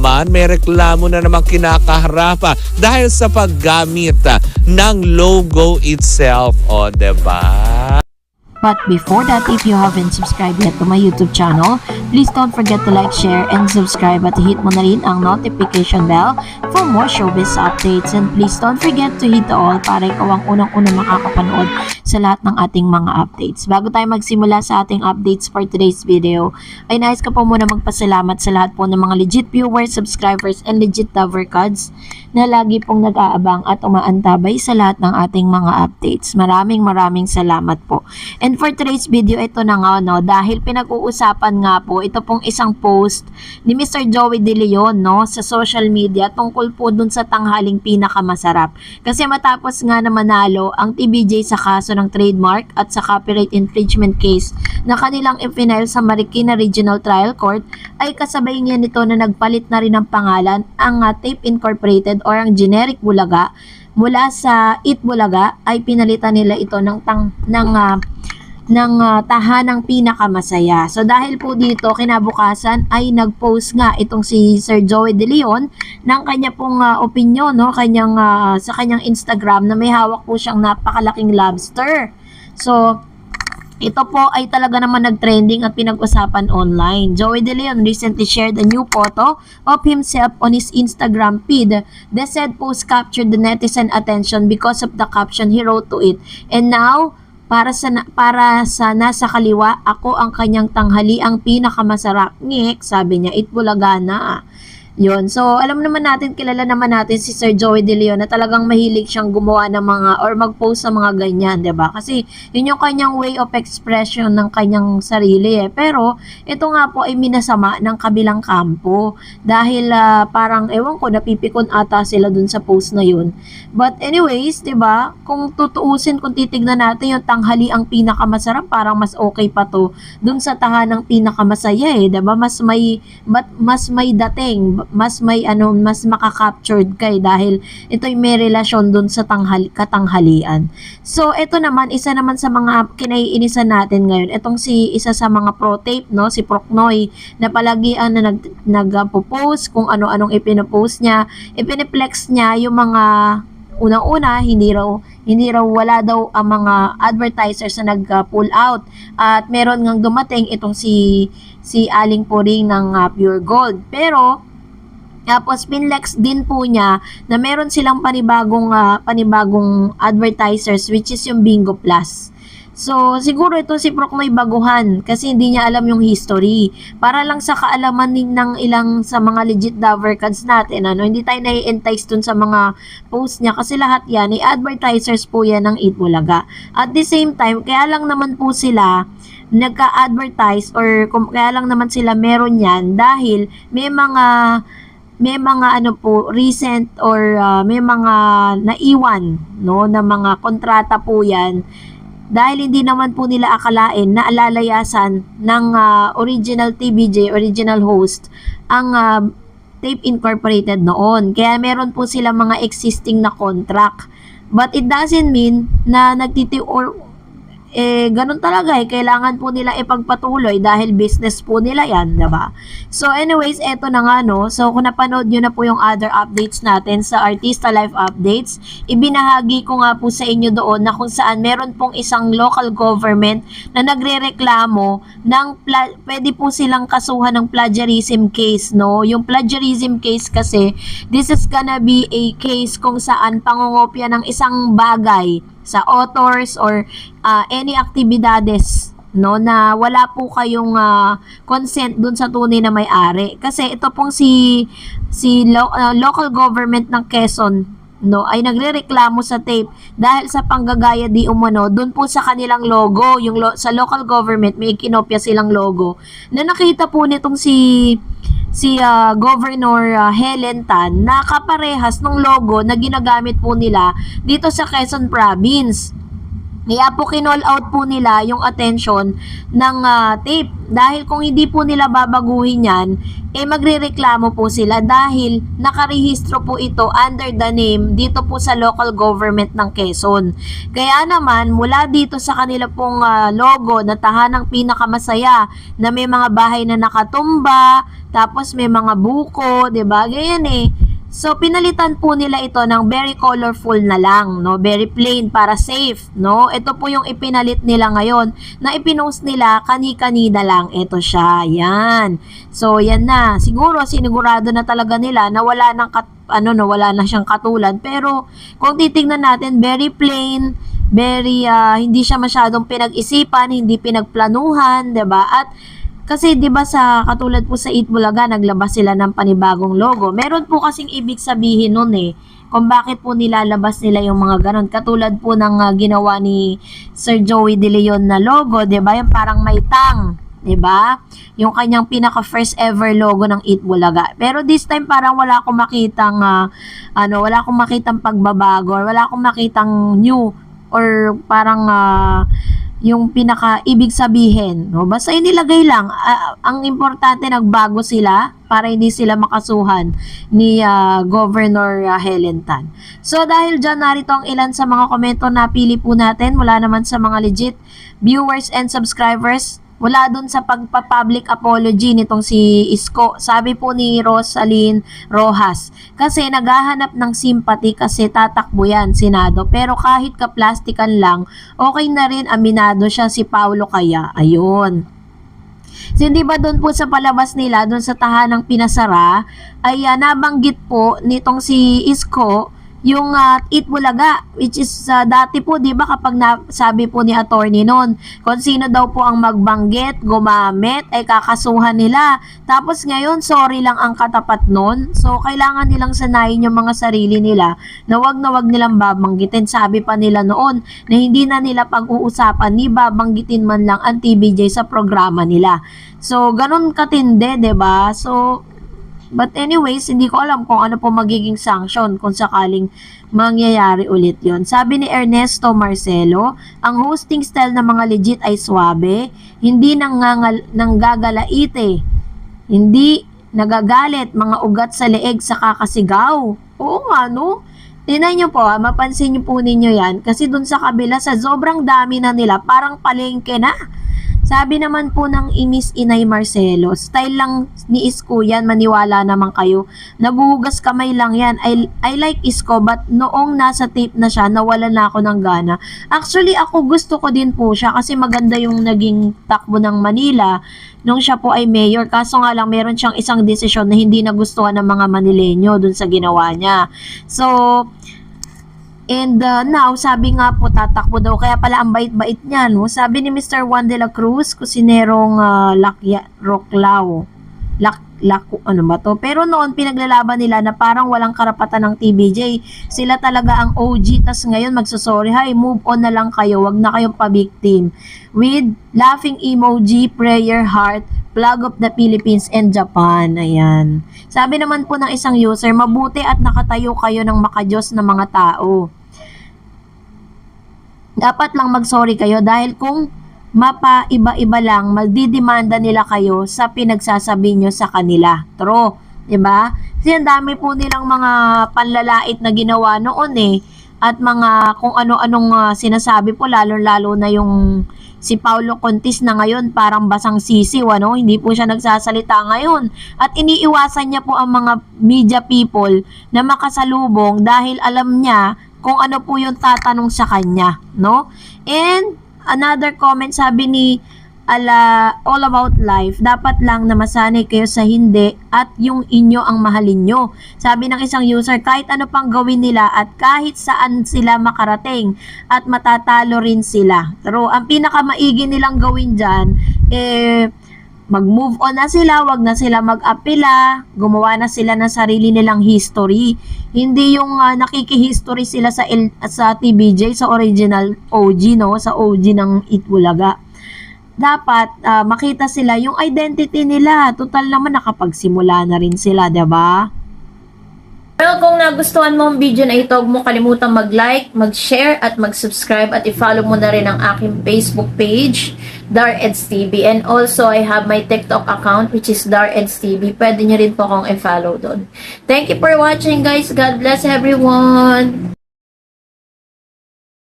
naman may reklamo na naman kinakaharap dahil sa paggamit ng logo itself. O, diba? But before that, if you haven't subscribed yet to my YouTube channel, please don't forget to like, share, and subscribe at hit mo na rin ang notification bell for more showbiz updates. And please don't forget to hit the all para ikaw ang unang-unang makakapanood sa lahat ng ating mga updates. Bago tayo magsimula sa ating updates for today's video, ay nais ko po muna magpasalamat sa lahat po ng mga legit viewers, subscribers, and legit lover cards na lagi pong nag-aabang at umaantabay sa lahat ng ating mga updates. Maraming salamat po. And for today's video, ito na nga, no, dahil pinag-uusapan nga po, ito pong isang post ni Mr. Joey De Leon, no, sa social media tungkol po dun sa tanghaling pinakamasarap. Kasi matapos nga na manalo ang TVJ sa kaso ng trademark at sa copyright infringement case na kanilang i-file sa Marikina Regional Trial Court, ay kasabay niya nito na nagpalit na rin ng pangalan ang Tape Incorporated or ang generic Bulaga. Mula sa Eat Bulaga ay pinalitan nila ito ng tahanang pinakamasaya. So dahil po dito, kinabukasan ay nag-post nga itong si Sir Joey De Leon ng kanya pong opinion, no, sa kanyang Instagram na may hawak po siyang napakalaking lobster. So ito po ay talaga naman nag-trending at pinag-usapan online. Joey De Leon recently shared a new photo of himself on his Instagram feed. The said post captured the netizen attention because of the caption he wrote to it. And now, para sa nasa kaliwa, ako ang kanyang tanghali ang pinakamasarap. Ngek, sabi niya, Itbulaga na. Yun. So, alam naman natin, kilala naman natin si Sir Joey De Leon na talagang mahilig siyang gumawa ng mga or mag-post sa mga ganyan, 'di ba? Kasi yun yung kanyang way of expression ng kanyang sarili eh. Pero ito nga po ay minasama ng kabilang kampo dahil parang ewan ko napipikon ata sila dun sa post na yun. But anyways, 'di ba? Kung tutuusin, kung titignan natin yung tanghali ang pinakamasarap, parang mas okay pa to dun sa tahanang pinakamasaya eh, 'di ba? Mas may dating, mas makaka-captured kay dahil ito'y may relasyon dun sa katanghalian. So, ito naman, isa naman sa mga kinaiinisan natin ngayon, itong isa sa mga pro-tape, no, si Procnoy, na palagian na nag-post kung ano-anong ipinopost niya, ipiniplex niya yung mga unang-una, hindi raw wala daw ang mga advertisers na nag-pull out. At meron ngang dumating itong si Aling Puring ng Pure Gold. Pero tapos pinlex din po niya na meron silang panibagong advertisers, which is yung Bingo Plus. So siguro ito si Proc may baguhan kasi hindi niya alam yung history. Para lang sa kaalaman ng ilang sa mga legit lover cards natin, hindi tayo nai-entice dun sa mga post niya kasi lahat yan ay advertisers po yan ng Eat Bulaga. At the same time, kaya lang naman po sila nagka-advertise or kaya lang naman sila meron yan dahil may mga recent or may mga naiwan, no, na mga kontrata po yan dahil hindi naman po nila akalain na alalayasan ng original TVJ, original host ang Tape Incorporated noon. Kaya meron po sila mga existing na contract. But it doesn't mean na ganun talaga kailangan po nila ipagpatuloy dahil business po nila yan, diba? So anyways, eto na nga, no. So kung napanood nyo na po yung other updates natin sa Artista Life Updates, ibinahagi ko nga po sa inyo doon na kung saan meron pong isang local government na nagrereklamo ng pwede po silang kasuhan ng plagiarism case, no. Yung plagiarism case kasi, this is gonna be a case kung saan pangungopya ng isang bagay sa authors or any aktibidades, no, na wala po kayong consent dun sa tunay na may-ari. Kasi ito pong local government ng Quezon, no, ay nagrereklamo sa tape dahil sa panggagaya di umano dun po sa kanilang logo. Sa local government may kinopya silang logo na nakita po nitong si Governor Helen Tan na kaparehas ng logo na ginagamit po nila dito sa Quezon Province. Kaya po kinall out po nila yung attention ng tape. Dahil kung hindi po nila babaguhin yan, magrereklamo po sila dahil nakarehistro po ito under the name dito po sa local government ng Quezon. Kaya naman, mula dito sa kanila pong logo na tahanang pinakamasaya na may mga bahay na nakatumba, tapos may mga buko, 'di ba? Ganyan eh. So, pinalitan po nila ito ng very colorful na lang, no? Very plain para safe, no? Ito po yung ipinalit nila ngayon na ipinost nila kani-kanina lang. Ito siya, yan. So, yan na. Sinigurado na talaga nila na wala nang wala na siyang katulad. Pero, kung titingnan natin, very plain, very, hindi siya masyadong pinag-isipan, hindi pinagplanuhan, 'di ba? At kasi 'di ba sa katulad po sa Eat Bulaga, naglabas sila ng panibagong logo. Meron po kasing ibig sabihin nun eh kung bakit po nilalabas nila yung mga ganon. Katulad po ng ginawa ni Sir Joey De Leon na logo, 'di ba? Yung parang may tang, 'di ba? Yung kanyang pinaka first ever logo ng Eat Bulaga. Pero this time parang wala akong makitang wala akong makitang pagbabago, or wala akong makitang new, or parang yung pinaka ibig sabihin, no? Basta inilagay lang. Ang importante, nagbago sila para hindi sila makasuhan ni Governor Helen Tan. So dahil dyan, narito ang ilan sa mga komento na pili po natin mula naman sa mga legit viewers and subscribers. Wala dun sa pagpa-public apology nitong si Isko. Sabi po ni Rosaline Rojas, kasi naghahanap ng sympathy kasi tatakbo yan, Senado. Pero kahit kaplastikan lang, okay na rin, aminado siya si Paulo kaya. Ayun. So, hindi ba doon po sa palabas nila, doon sa tahanang pinasara, ay nabanggit po nitong si Isko yung Eat Bulaga, which is dati po 'di ba kapag sabi po ni attorney noon kung sino daw po ang magbanggit, gumamit, ay kakasuhan nila. Tapos ngayon sorry lang ang katapat noon. So kailangan nilang sanayin yung mga sarili nila na wag nilang babanggitin. Sabi pa nila noon na hindi na nila pag-uusapan ni babanggitin man lang ang TVJ sa programa nila. So ganun katindi, 'di ba? So but anyways, hindi ko alam kung ano po magiging sanction kung sakaling mangyayari ulit yon. Sabi ni Ernesto Marcelo, ang hosting style ng mga legit ay swabe, hindi nanggagalaite, hindi nagagalit, mga ugat sa leeg sa kakasigaw. Oo nga, no? Tingnan nyo po, mapansin nyo po ninyo yan, kasi dun sa kabila, sa sobrang dami na nila, parang palengke na. Sabi naman po ng Miss Inay Marcelo, style lang ni Isko yan, maniwala naman kayo. Naguhugas kamay lang yan. I like Isko, but noong nasa tape na siya, nawalan na ako ng gana. Actually, ako gusto ko din po siya kasi maganda yung naging takbo ng Manila nung siya po ay mayor. Kaso nga lang, meron siyang isang desisyon na hindi nagustuhan ng mga Manileño dun sa ginawa niya. So, and now, sabi nga po, tatakbo daw. Kaya pala ang bait-bait niya, no? Sabi ni Mr. Juan de la Cruz, kusinerong Roklao. Ano ba to? Pero noon, pinaglalaban nila na parang walang karapatan ng TVJ. Sila talaga ang OG. Tas ngayon, magsasorry, hay, move on na lang kayo. Wag na kayong pa-victim. With laughing emoji, prayer heart, flag of the Philippines and Japan. Ayan. Sabi naman po ng isang user, mabuti at nakatayo kayo ng makadiyos na mga tao. Dapat lang mag-sorry kayo dahil kung mapaiba-iba lang, magdidemanda nila kayo sa pinagsasabi nyo sa kanila. True, 'di ba? Kasi ang dami po nilang mga panlalait na ginawa noon eh. At mga kung ano-anong sinasabi po, lalo-lalo na yung si Paulo Contis na ngayon parang basang sisiw, ano? Hindi po siya nagsasalita ngayon. At iniiwasan niya po ang mga media people na makasalubong dahil alam niya kung ano po yung tatanong sa kanya, no? And another comment, sabi ni All About Life, dapat lang na masanay kayo sa hindi at yung inyo ang mahalin nyo. Sabi ng isang user, kahit ano pang gawin nila at kahit saan sila makarating at matatalo rin sila. Pero ang pinakamaigi nilang gawin dyan, mag-move on na sila, wag na sila mag-apela, gumawa na sila ng sarili nilang history. Hindi yung nakikihistory sila sa TVJ, sa original OG, no? Sa OG ng Eat Bulaga. Dapat makita sila yung identity nila. Total naman nakapagsimula na rin sila, 'di ba? Well, kung nagustuhan mo ang video na ito, huwag mo kalimutan mag-like, mag-share, at mag-subscribe, at i-follow mo na rin ang aking Facebook page, DarEdsTV. And also, I have my TikTok account, which is DarEdsTV. Pwede nyo rin po akong i-follow doon. Thank you for watching, guys. God bless everyone!